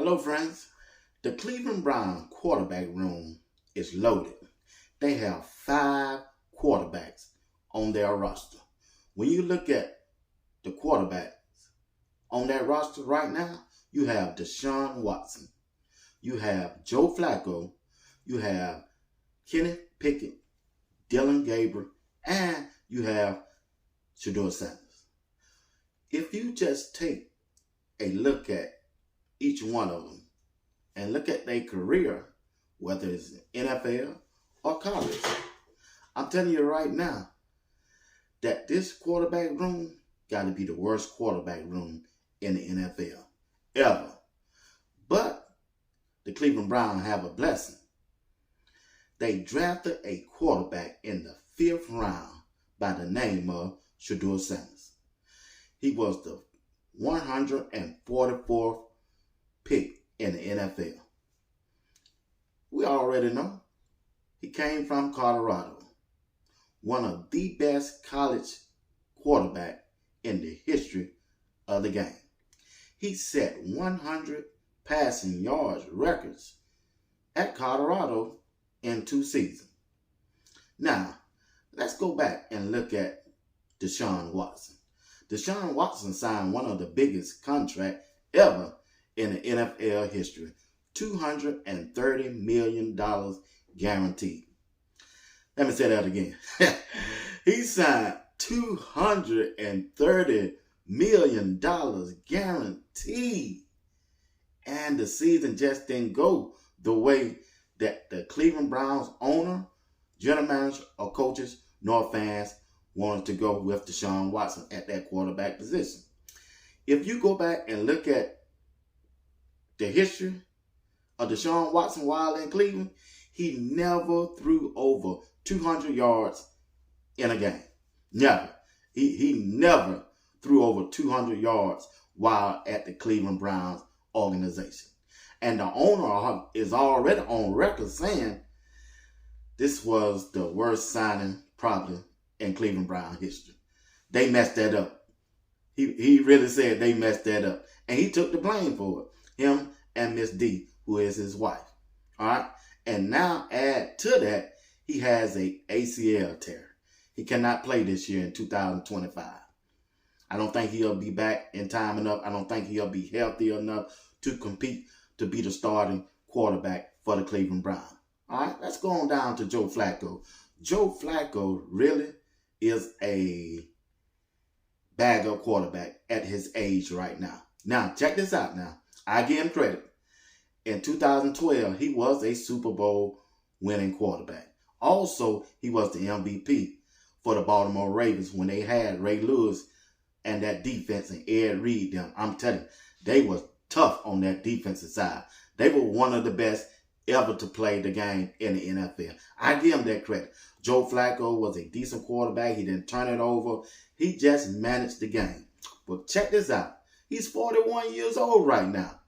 Hello, friends. The Cleveland Browns quarterback room is loaded. They have 5 quarterbacks on their roster. When you look at the quarterbacks on that roster right now, you have Deshawn Watson, you have Joe Flacco, you have Kenny Pickett, Dylan Gabriel, and you have Shedeur Sanders. If you just take a look at each one of them and look at their career, whether it's NFL or college, I'm telling you right now that this quarterback room got to be the worst quarterback room in the NFL ever. But the Cleveland Browns have a blessing. They drafted a quarterback in the 5th round by the name of Shedeur Sanders. He was the 144th pick in the NFL. We already know he came from Colorado, one of the best college quarterbacks in the history of the game. He set 100 passing yards records at Colorado in 2 seasons. Now, let's go back and look at Deshawn Watson. Deshawn Watson signed one of the biggest contracts ever in the NFL history, $230 million guaranteed. Let me say that again. He signed $230 million guaranteed. And the season just didn't go the way that the Cleveland Browns owner, general manager, or coaches, nor fans wanted to go with Deshawn Watson at that quarterback position. If you go back and look at the history of Deshawn Watson while in Cleveland, he never threw over 200 yards in a game. Never. He never threw over 200 yards while at the Cleveland Browns organization. And the owner is already on record saying this was the worst signing probably in Cleveland Brown history. They messed that up. He really said they messed that up. And he took the blame for it. Him and Miss D, who is his wife. All right? And now add to that, he has a ACL tear. He cannot play this year in 2025. I don't think he'll be back in time enough. I don't think he'll be healthy enough to compete to be the starting quarterback for the Cleveland Browns. All right? Let's go on down to Joe Flacco. Joe Flacco really is a bag-up quarterback at his age right now. Now, check this out now. I give him credit. In 2012, he was a Super Bowl winning quarterback. Also, he was the MVP for the Baltimore Ravens when they had Ray Lewis and that defense and Ed Reed them. I'm telling you, they was tough on that defensive side. They were one of the best ever to play the game in the NFL. I give him that credit. Joe Flacco was a decent quarterback. He didn't turn it over. He just managed the game. But check this out. He's 41 years old right now.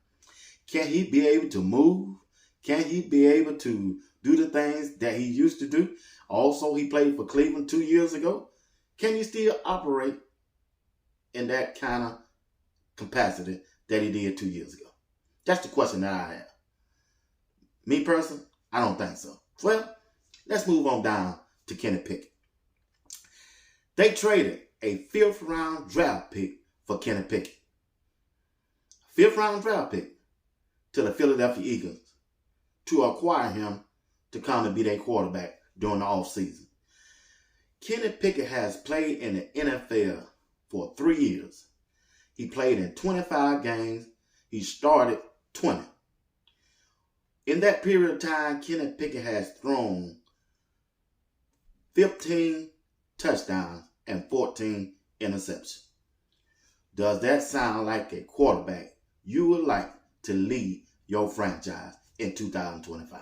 Can he be able to move? Can he be able to do the things that he used to do? Also, he played for Cleveland 2 years ago. Can he still operate in that kind of capacity that he did 2 years ago? That's the question that I have. Me personally, I don't think so. Well, let's move on down to Kenny Pickett. They traded a 5th round draft pick for Kenny Pickett. 5th round draft pick to the Philadelphia Eagles to acquire him to come and be their quarterback during the offseason. Kenny Pickett has played in the NFL for 3 years. He played in 25 games. He started 20. In that period of time, Kenny Pickett has thrown 15 touchdowns and 14 interceptions. Does that sound like a quarterback you would like to lead your franchise in 2025?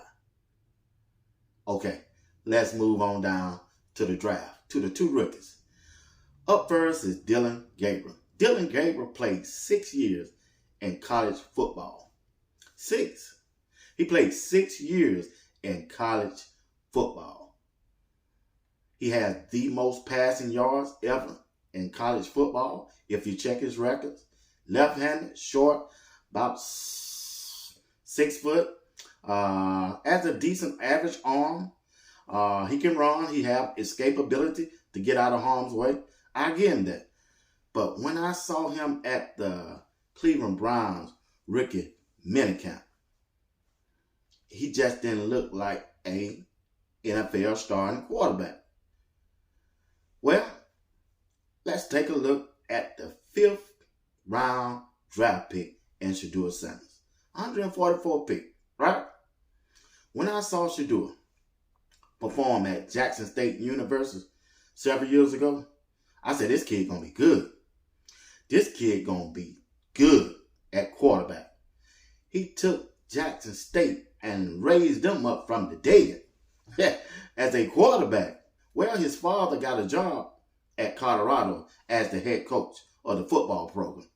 Okay, let's move on down to the draft, to the 2 rookies. Up first is Dylan Gabriel. Dylan Gabriel played 6 years in college football. 6. He played 6 years in college football. He has the most passing yards ever in college football. If you check his records, left-handed, short, about 6 foot, has a decent average arm. He can run. He have escapability to get out of harm's way. I give him that. But when I saw him at the Cleveland Browns rookie minicamp, he just didn't look like a NFL starting quarterback. Well, let's take a look at the 5th round draft pick in Shedeur Sanders. 144 pick, right? When I saw Shedeur perform at Jackson State University several years ago, I said, this kid gonna be good. This kid gonna be good at quarterback. He took Jackson State and raised them up from the dead as a quarterback. Well, his father got a job at Colorado as the head coach of the football program.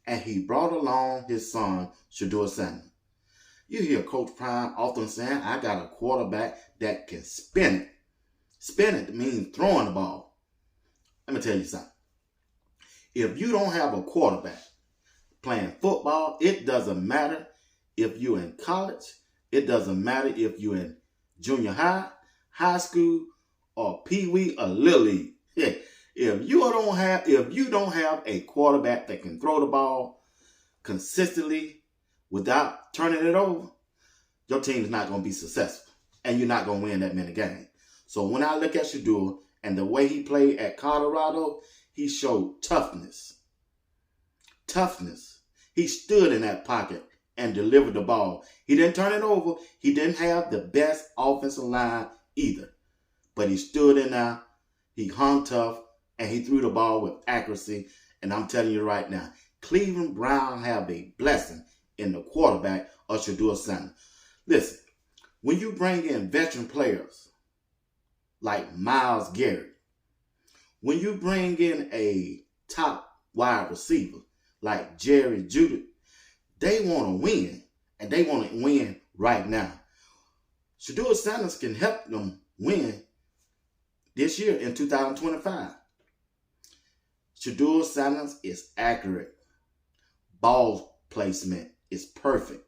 And he brought along his son, Shedeur Sanders. You hear Coach Prime often saying, I got a quarterback that can spin it. Spin it means throwing the ball. Let me tell you something. If you don't have a quarterback playing football, it doesn't matter if you're in college. It doesn't matter if you're in junior high, high school, or pee-wee or little league. If you don't have a quarterback that can throw the ball consistently without turning it over, your team is not going to be successful, and you're not going to win that many games. So when I look at Shedeur and the way he played at Colorado, he showed toughness. Toughness. He stood in that pocket and delivered the ball. He didn't turn it over. He didn't have the best offensive line either. But he stood in there, he hung tough, and he threw the ball with accuracy. And I'm telling you right now, Cleveland Browns have a blessing in the quarterback of Shedeur Sanders. Listen, when you bring in veteran players like Myles Garrett, when you bring in a top wide receiver like Jerry Jeudy, they want to win, and they want to win right now. Shedeur Sanders can help them win this year in 2025. Shedeur Sanders is accurate. Ball placement is perfect.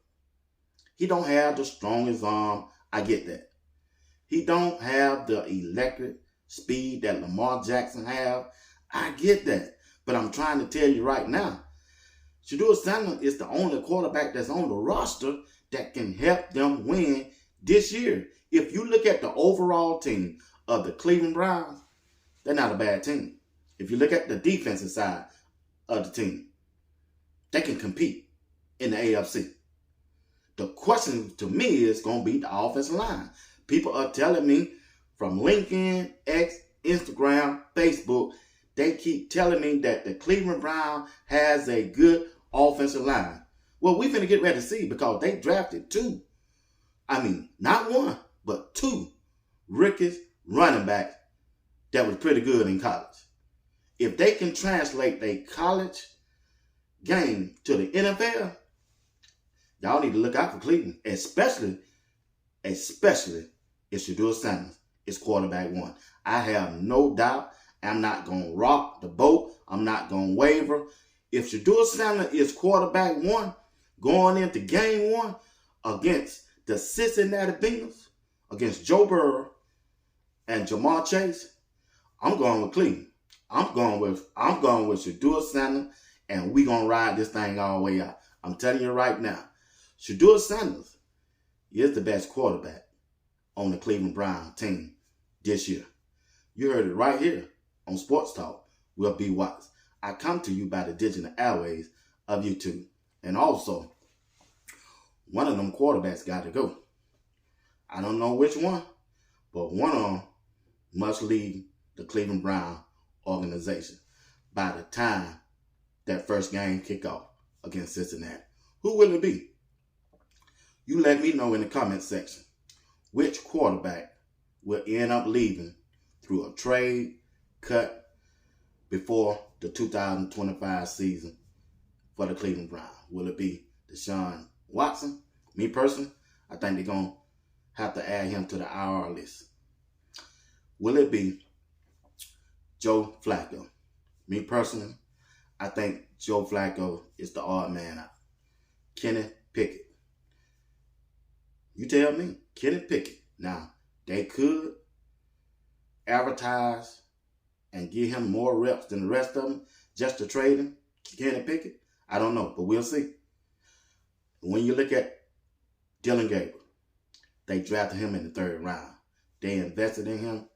He don't have the strongest arm. I get that. He don't have the electric speed that Lamar Jackson have. I get that. But I'm trying to tell you right now, Shedeur Sanders is the only quarterback that's on the roster that can help them win this year. If you look at the overall team of the Cleveland Browns, they're not a bad team. If you look at the defensive side of the team, they can compete in the AFC. The question to me is going to be the offensive line. People are telling me from LinkedIn, X, Instagram, Facebook, they keep telling me that the Cleveland Browns has a good offensive line. Well, we're going to get ready to see, because they drafted not one, but 2 rookies running backs that was pretty good in college. If they can translate their college game to the NFL, y'all need to look out for Cleveland, especially if Shedeur Sanders is quarterback 1. I have no doubt. I'm not going to rock the boat. I'm not going to waver. If Shedeur Sanders is quarterback 1 going into game 1 against the Cincinnati Bengals, against Joe Burrow and Jamar Chase, I'm going with Cleveland. I'm going with Shedeur Sanders, and we're going to ride this thing all the way out. I'm telling you right now, Shedeur Sanders is the best quarterback on the Cleveland Browns team this year. You heard it right here on Sports Talk with B. Watts. I come to you by the digital airways of YouTube. And also, one of them quarterbacks got to go. I don't know which one, but one of them must leave the Cleveland Browns organization by the time that first game kick off against Cincinnati. Who will it be? You let me know in the comment section which quarterback will end up leaving through a trade, cut before the 2025 season for the Cleveland Browns. Will it be Deshawn Watson? Me personally, I think they're going to have to add him to the IR list. Will it be Joe Flacco? Me personally, I think Joe Flacco is the odd man out. Kenny Pickett. You tell me, Kenny Pickett. Now, they could advertise and give him more reps than the rest of them just to trade him, Kenny Pickett. I don't know, but we'll see. When you look at Dylan Gabriel, they drafted him in the 3rd round. They invested in him.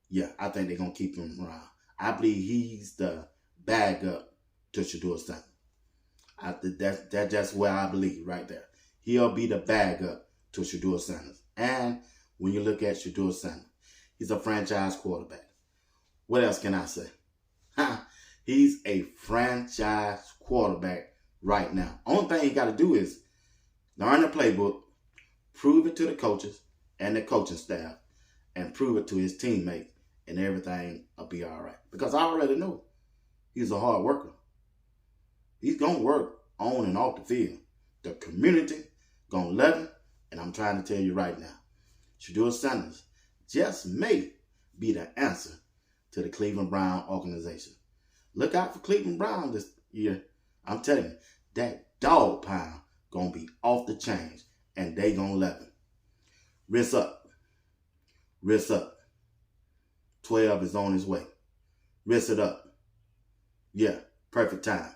Yeah, I think they're going to keep him around. I believe he's the backup to Shedeur Sanders. That's just where I believe right there. He'll be the backup to Shedeur Sanders. And when you look at Shedeur Sanders, he's a franchise quarterback. What else can I say? He's a franchise quarterback right now. Only thing he got to do is learn the playbook, prove it to the coaches and the coaching staff, and prove it to his teammates, and everything will be all right. Because I already know he's a hard worker. He's going to work on and off the field. The community going to love him, and I'm trying to tell you right now, Shedeur Sanders just may be the answer to the Cleveland Browns organization. Look out for Cleveland Browns this year. I'm telling you, that dog pound going to be off the chain, and they going to love him. Wrist up. Wrist up. 12 is on his way. Wrist it up. Yeah, perfect time.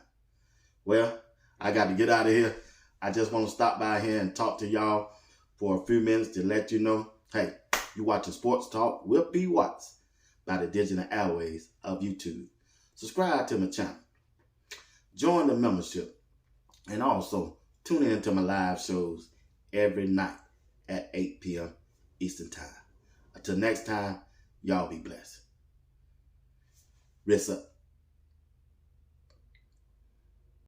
Well, I got to get out of here. I just want to stop by here and talk to y'all for a few minutes to let you know, hey, you watching Sports Talk with B. Watts by the digital airways of YouTube. Subscribe to my channel. Join the membership. And also, tune in to my live shows every night at 8 p.m. Eastern Time. Until next time, y'all be blessed. Wrist up.